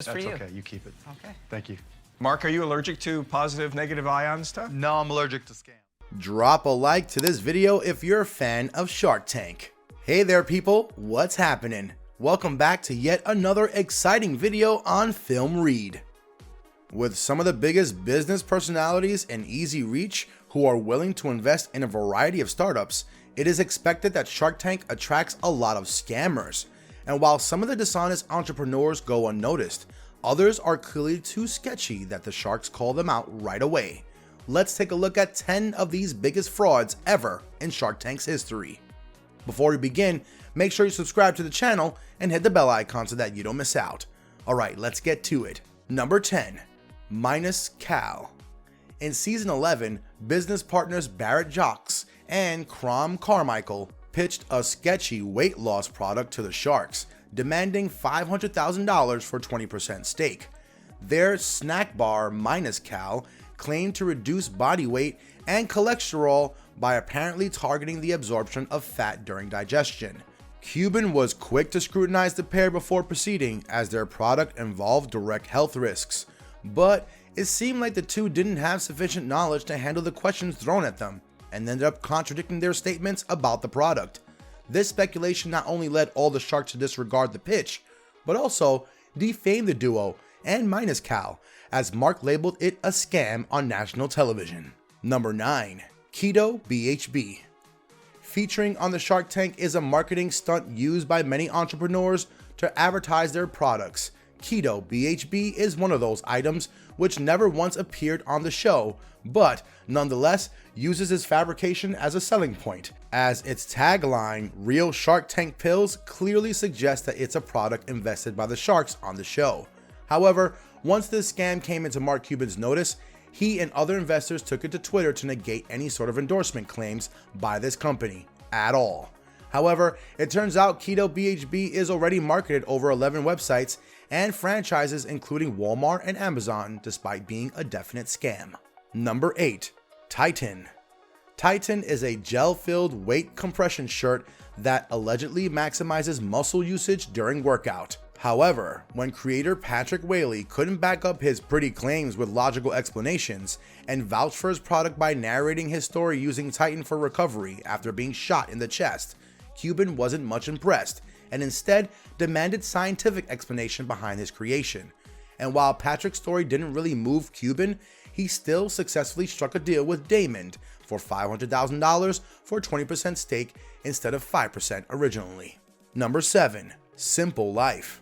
Just for That's you. okay, you keep it. Okay. Thank you. Mark, are you allergic to positive, negative ion stuff? No, I'm allergic to scam. Drop a like to this video if you're a fan of Shark Tank. Hey there people, what's happening? Welcome back to yet another exciting video on Film Read. With some of the biggest business personalities in easy reach who are willing to invest in a variety of startups, it is expected that Shark Tank attracts a lot of scammers. And while some of the dishonest entrepreneurs go unnoticed, others are clearly too sketchy that the sharks call them out right away. Let's take a look at 10 of these biggest frauds ever in Shark Tank's history. Before we begin, make sure you subscribe to the channel and hit the bell icon so that you don't miss out. Alright, let's get to it. Number 10. Minus Cal. In season 11, business partners Barrett Jocks and Crom Carmichael pitched a sketchy weight loss product to the sharks, demanding $500,000 for 20% stake. Their snack bar Minus Cal claimed to reduce body weight and cholesterol by apparently targeting the absorption of fat during digestion. Cuban was quick to scrutinize the pair before proceeding, as their product involved direct health risks. But it seemed like the two didn't have sufficient knowledge to handle the questions thrown at them, and ended up contradicting their statements about the product. This speculation not only led all the sharks to disregard the pitch, but also defamed the duo and Minus Cal, as Mark labeled it a scam on national television. Number 9. Keto BHB. Featuring on the Shark Tank is a marketing stunt used by many entrepreneurs to advertise their products. Keto BHB is one of those items which never once appeared on the show, but nonetheless uses its fabrication as a selling point, as its tagline, "Real Shark Tank Pills," clearly suggests that it's a product invested by the sharks on the show. However, once this scam came into Mark Cuban's notice, he and other investors took it to Twitter to negate any sort of endorsement claims by this company at all. However, it turns out Keto BHB is already marketed over 11 websites and franchises including Walmart and Amazon, despite being a definite scam. Number 8. Titan. Titan is a gel-filled weight compression shirt that allegedly maximizes muscle usage during workout. However, when creator Patrick Whaley couldn't back up his pretty claims with logical explanations and vouched for his product by narrating his story using Titan for recovery after being shot in the chest, Cuban wasn't much impressed and instead demanded scientific explanation behind his creation. And while Patrick's story didn't really move Cuban, he still successfully struck a deal with Damon for $500,000 for a 20% stake instead of 5% originally. Number 7. Simple Life.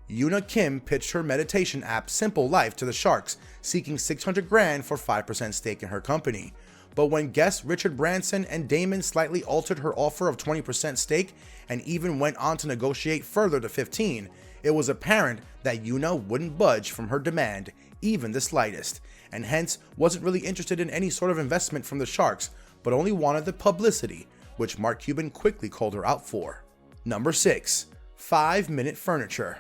Yuna Kim pitched her meditation app Simple Life to the sharks, seeking $600,000 for 5% stake in her company. But when guests Richard Branson and Damon slightly altered her offer of 20% stake and even went on to negotiate further to 15%, it was apparent that Yuna wouldn't budge from her demand, even the slightest, and hence wasn't really interested in any sort of investment from the sharks, but only wanted the publicity, which Mark Cuban quickly called her out for. Number 6. 5-Minute Furniture.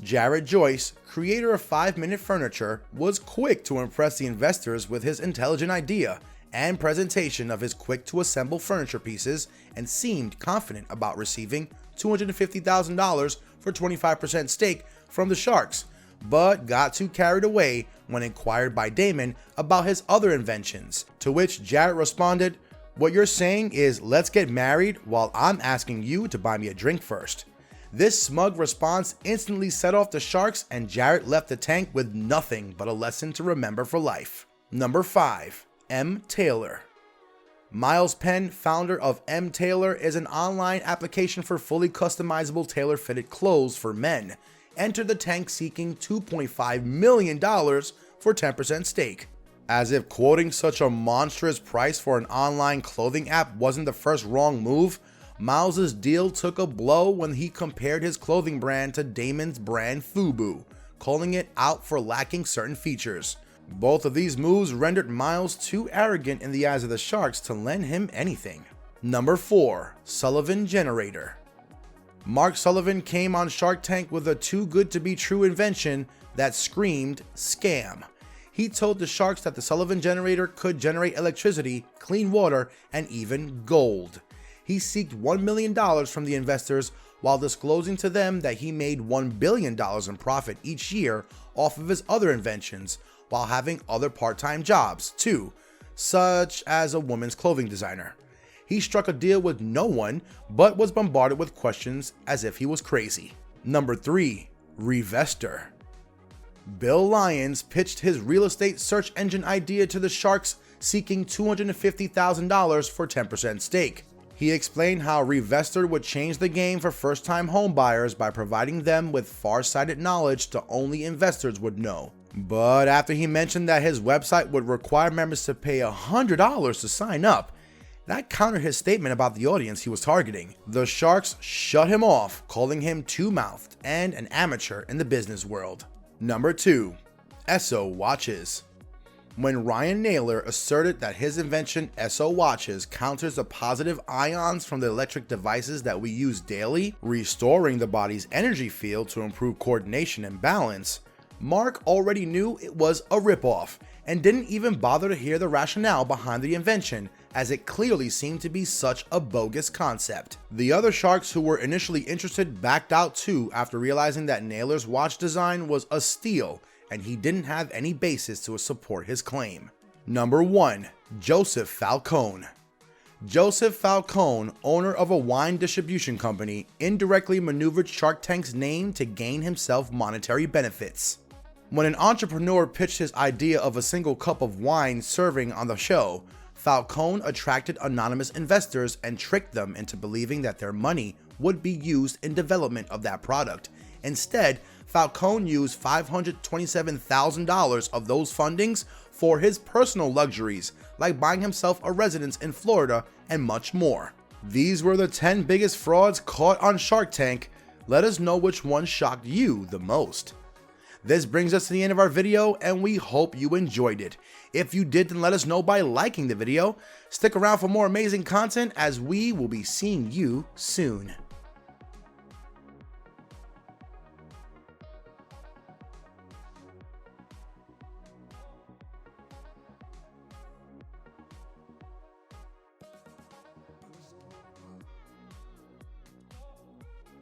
Jared Joyce, creator of 5-Minute Furniture, was quick to impress the investors with his intelligent idea and presentation of his quick-to-assemble furniture pieces, and seemed confident about receiving $250,000 for 25% stake from the sharks, but got too carried away when inquired by Damon about his other inventions, to which Jared responded, "What you're saying is let's get married while I'm asking you to buy me a drink first." This smug response instantly set off the sharks, and Jarrett left the tank with nothing but a lesson to remember for life. Number 5. M. Taylor. Miles Penn, founder of M. Taylor, is an online application for fully customizable tailor-fitted clothes for men, entered the tank seeking $2.5 million for 10% stake. As if quoting such a monstrous price for an online clothing app wasn't the first wrong move, Miles' deal took a blow when he compared his clothing brand to Damon's brand FUBU, calling it out for lacking certain features. Both of these moves rendered Miles too arrogant in the eyes of the sharks to lend him anything. Number 4. Sullivan Generator. Mark Sullivan came on Shark Tank with a too-good-to-be-true invention that screamed scam. He told the sharks that the Sullivan Generator could generate electricity, clean water, and even gold. He seeked $1 million from the investors while disclosing to them that he made $1 billion in profit each year off of his other inventions while having other part-time jobs too, such as a woman's clothing designer. He struck a deal with no one, but was bombarded with questions as if he was crazy. Number 3. Revestor. Bill Lyons pitched his real estate search engine idea to the sharks, seeking $250,000 for 10% stake. He explained how Revestor would change the game for first-time homebuyers by providing them with far-sighted knowledge that only investors would know. But after he mentioned that his website would require members to pay $100 to sign up, that countered his statement about the audience he was targeting. The sharks shut him off, calling him two-mouthed and an amateur in the business world. Number 2. Eso Watches. When Ryan Naylor asserted that his invention Eso Watches counters the positive ions from the electric devices that we use daily, restoring the body's energy field to improve coordination and balance, Mark already knew it was a ripoff and didn't even bother to hear the rationale behind the invention, as it clearly seemed to be such a bogus concept. The other sharks who were initially interested backed out too after realizing that Naylor's watch design was a steal and he didn't have any basis to support his claim. Number 1. Joseph Falcone. Joseph Falcone, owner of a wine distribution company, indirectly maneuvered Shark Tank's name to gain himself monetary benefits. When an entrepreneur pitched his idea of a single cup of wine serving on the show, Falcone attracted anonymous investors and tricked them into believing that their money would be used in development of that product. Instead, Falcone used $527,000 of those fundings for his personal luxuries, like buying himself a residence in Florida and much more. These were the 10 biggest frauds caught on Shark Tank. Let us know which one shocked you the most. This brings us to the end of our video, and we hope you enjoyed it. If you did, then let us know by liking the video. Stick around for more amazing content, as we will be seeing you soon.